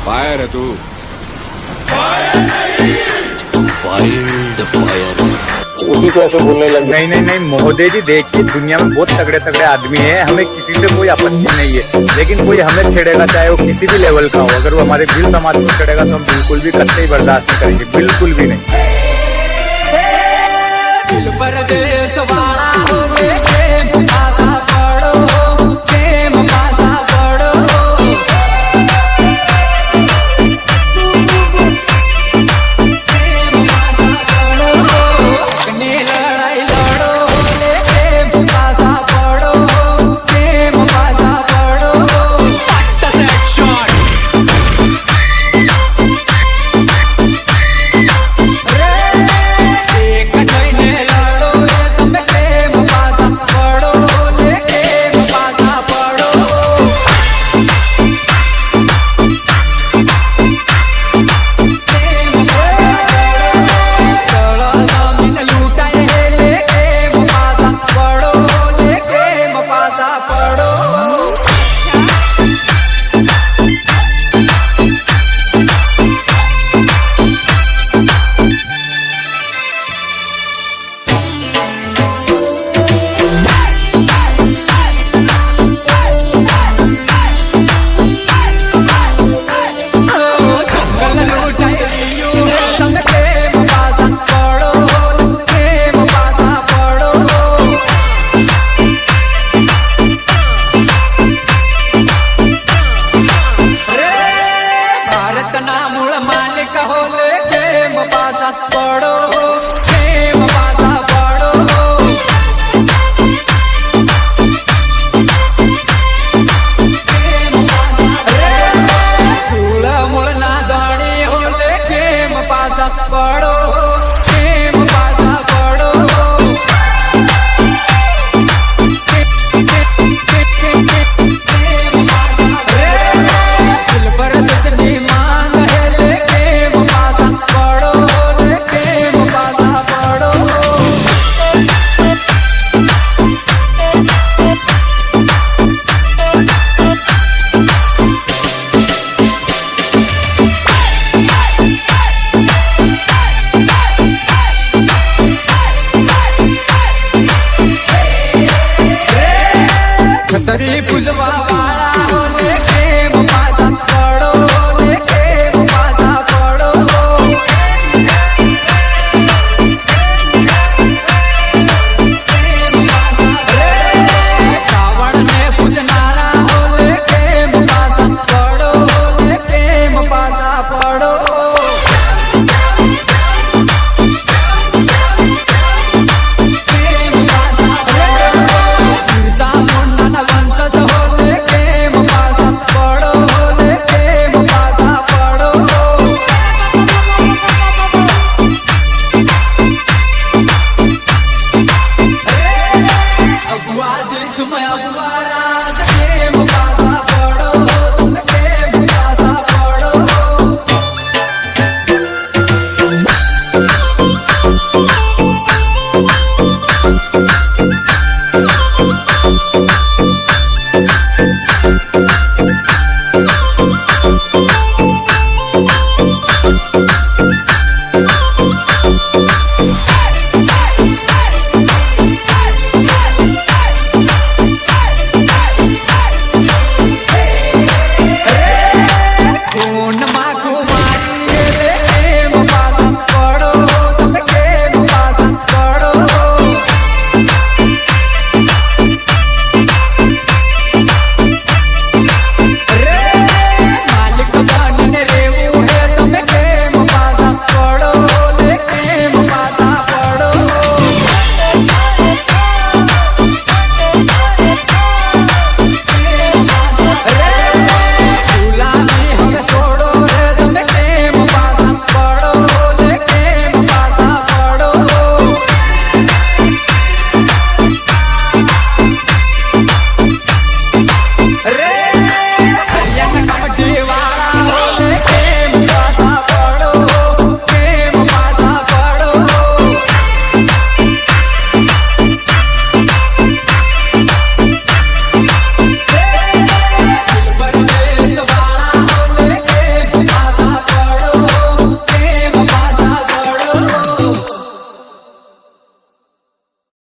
Fire है तू। Wild fire. उसी को ऐसे बोलने लग गया। नहीं नहीं नहीं मोदी जी, देखिए दुनिया में बहुत तगड़े तगड़े आदमी हैं, हमें किसी से कोई आपत्ति नहीं है, लेकिन कोई हमें छेड़ेगा चाहे वो किसी भी लेवल का हो, अगर वो हमारे दिल समाज को छेड़ेगा तो हम बिल्कुल भी कतई ही बर्दाश्त नहीं करेंगे, बिल्कुल भी नहीं। दिल परदेस वाला हो